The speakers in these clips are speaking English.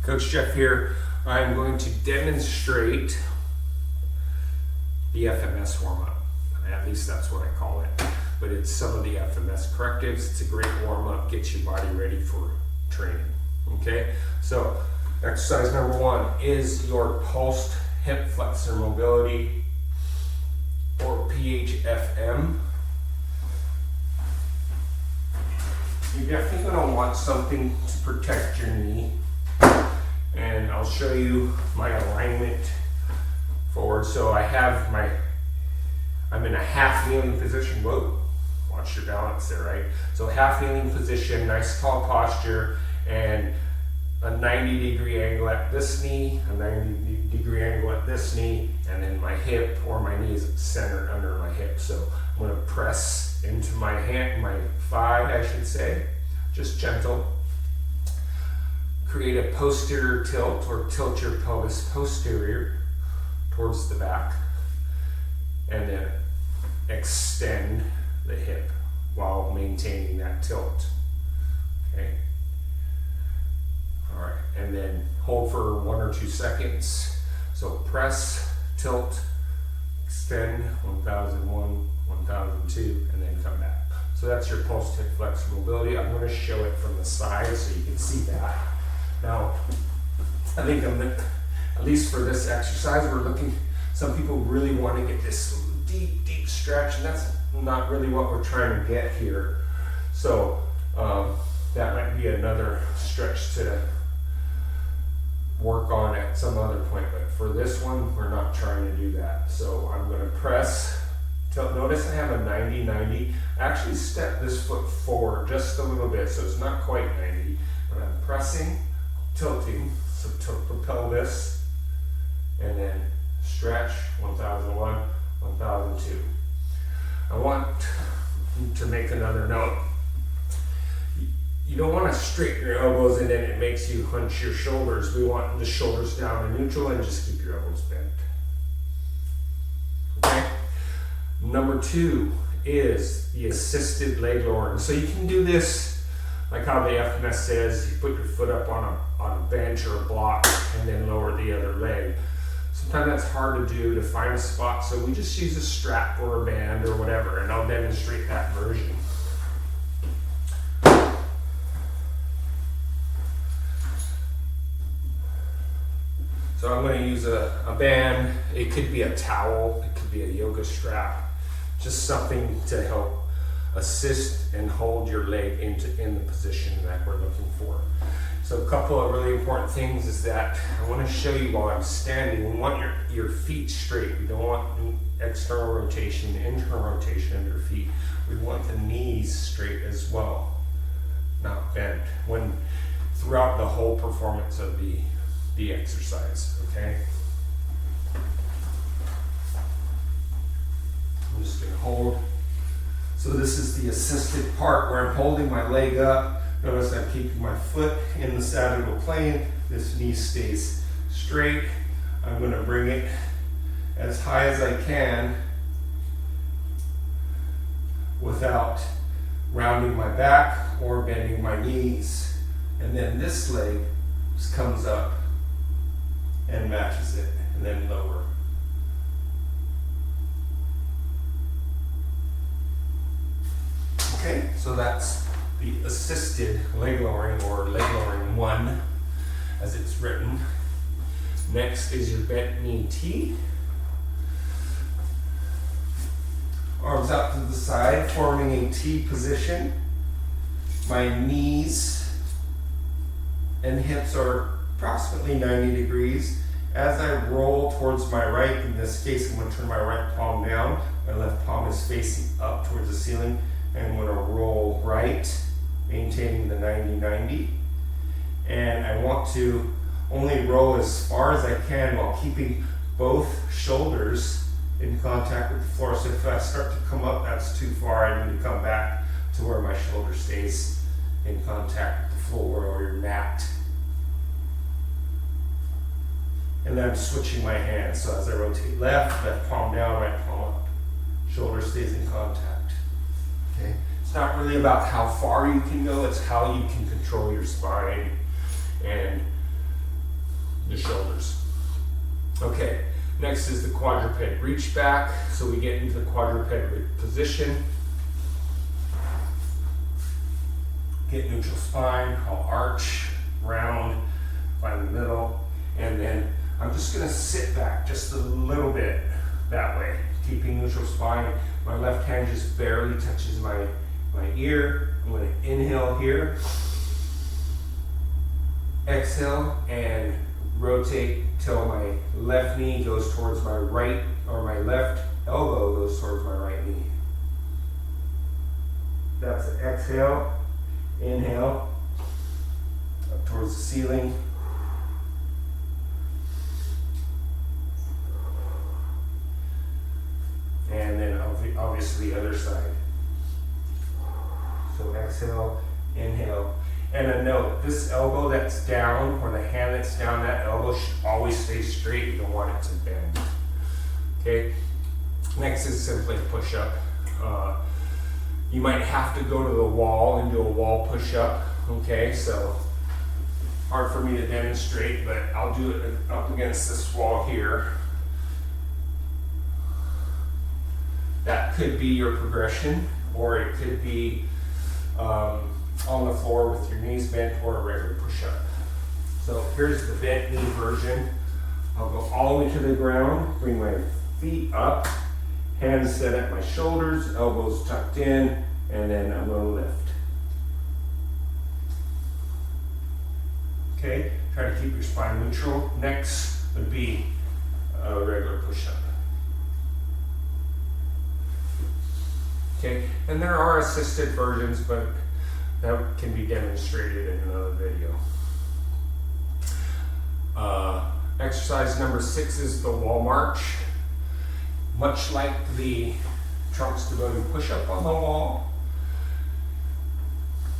Coach Jeff here. I'm going to demonstrate the FMS warm-up. At least that's what I call it. But it's some of the FMS correctives. It's a great warm-up, gets your body ready for training. Okay, so exercise number 1 is your pulsed hip flexor mobility, or PHFM. You're definitely going to want something to protect your knee. And I'll show you my alignment forward. So I'm in a half kneeling position. Whoa, watch your balance there, right? So half kneeling position, nice tall posture, and a 90-degree angle at this knee, a 90-degree angle at this knee, and then my hip or my knee is centered under my hip. So I'm going to press into my hand, my thigh, I should say, just gentle. Create a posterior tilt, or tilt your pelvis posterior towards the back, and then extend the hip while maintaining that tilt. Okay. All right, and then hold for 1 or 2 seconds. So press, tilt, extend, 1001, 1002, and then come back. So that's your pulsed hip flexor mobility. I'm going to show it from the side so you can see that. Now, I think at least for this exercise, some people really want to get this deep stretch, and that's not really what we're trying to get here. So that might be another stretch to work on at some other point, but for this one, we're not trying to do that. So I'm going to press, tilt. Notice I have a 90-90. Actually step this foot forward just a little bit, so it's not quite 90, but I'm pressing, tilting, so tilt the pelvis, and then stretch, 1001, 1002. I want to make another note. You don't want to straighten your elbows and then it makes you hunch your shoulders. We want the shoulders down to neutral and just keep your elbows bent. Okay? Number 2 is the assisted leg lowering. So you can do this like how the FMS says, you put your foot up on a bench or a block and then lower the other leg. Sometimes that's hard to do, to find a spot, so we just use a strap or a band or whatever, and I'll demonstrate that version. So I'm going to use a band. It could be a towel, it could be a yoga strap, just something to help assist and hold your leg in the position that we're looking for. So a couple of really important things is that I want to show you while I'm standing, we want your feet straight. We don't want external rotation, internal rotation of your feet. We want the knees straight as well, not bent, throughout the whole performance of the exercise, okay? I'm just going to hold. So this is the assisted part where I'm holding my leg up. Notice I'm keeping my foot in the sagittal plane. This knee stays straight. I'm going to bring it as high as I can without rounding my back or bending my knees. And then this leg just comes up and matches it, and then lower. Okay, so that's the assisted leg lowering, or leg lowering 1 as it's written. Next is your bent knee T. Arms out to the side, forming a T position. My knees and hips are approximately 90 degrees. As I roll towards my right, in this case I'm going to turn my right palm down, my left palm is facing up towards the ceiling, and I'm going to roll right, maintaining the 90-90. And I want to only roll as far as I can while keeping both shoulders in contact with the floor. So if I start to come up, that's too far, I need to come back to where my shoulder stays in contact with the floor or your mat. And then I'm switching my hands. So as I rotate left palm down, right palm up. Shoulder stays in contact. Okay. It's not really about how far you can go, it's how you can control your spine and Okay, next is the quadruped reach back. So we get into the quadruped position. Get neutral spine, call arch, round, find the middle, and then I'm just gonna sit back just a little bit that way, keeping neutral spine. My left hand just barely touches my ear. I'm gonna inhale here, exhale, and rotate till my left knee goes towards my right, or my left elbow goes towards my right knee. That's an exhale, inhale, up towards the ceiling. And then obviously the other side. So exhale, inhale. And a note, this elbow that's down, or the hand that's down, that elbow should always stay straight. You don't want it to bend. Okay? Next is simply a push-up. You might have to go to the wall and do a wall push-up. Okay, so hard for me to demonstrate, but I'll do it up against this wall here. That could be your progression, or it could be on the floor with your knees bent, or a regular push-up. So here's the bent knee version. I'll go all the way to the ground, bring my feet up, hands set at my shoulders, elbows tucked in, and then I'm going to lift. Okay, try to keep your spine neutral. Next would be a regular push-up. Okay, and there are assisted versions, but that can be demonstrated in another video. Exercise number 6 is the wall march. Much like the trunk stability push-up on the wall,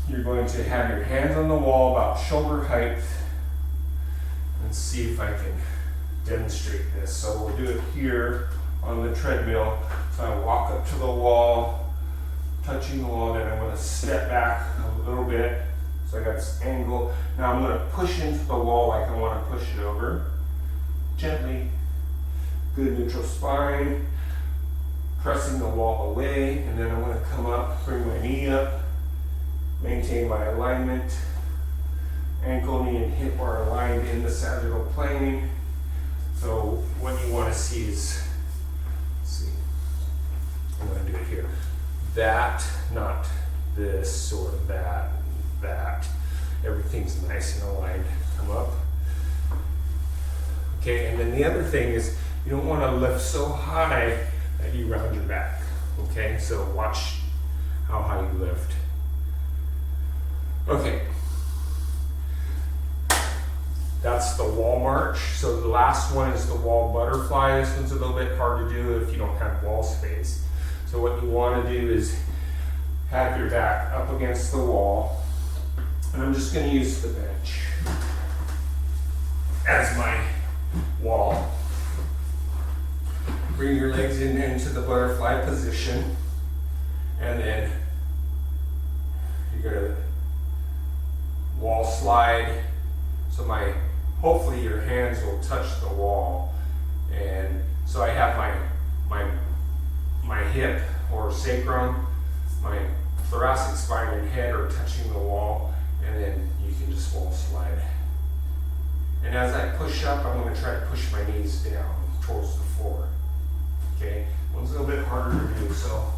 you're going to have your hands on the wall about shoulder height. Let's see if I can demonstrate this. So we'll do it here on the treadmill. So I walk up to the wall, touching the wall, then I'm going to step back a little bit. So I got this angle. Now I'm going to push into the wall like I want to push it over. Gently. Good neutral spine. Pressing the wall away, and then I'm going to come up, bring my knee up, maintain my alignment. Ankle, knee, and hip are aligned in the sagittal plane. So what you want to see is, let's see, I'm going to do it here. That, not this or that, that. Everything's nice and aligned. Come up. Okay, and then the other thing is you don't want to lift so high that you round your back. Okay, so watch how high you lift. Okay. That's the wall march. So the last one is the wall butterfly. This one's a little bit hard to do if you don't have wall space. So what you want to do is have your back up against the wall. And I'm just going to use the bench as my wall. Bring your legs into the butterfly position. And then you're going to wall slide. So hopefully your hands will touch the wall. And so I have my hip or sacrum, my thoracic spine and head are touching the wall, and then you can just wall slide. And as I push up, I'm going to try to push my knees down towards the floor. Okay, one's a little bit harder to do, so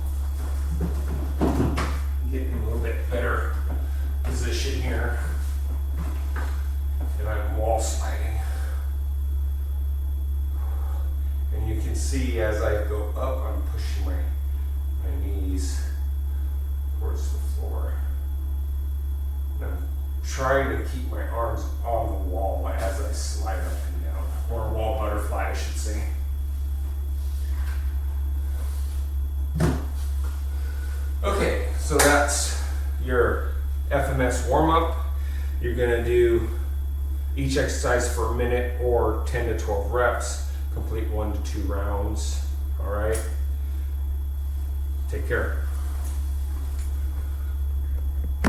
getting a little bit better position here. And I'm wall sliding. And you can see as I go up, I'm pushing my knees towards the floor. And I'm trying to keep my arms on the wall as I slide up and down, or a wall butterfly, I should say. Okay, so that's your FMS warm-up. You're gonna do each exercise for a minute or 10 to 12 reps, complete 1 to 2 rounds. All right, take care.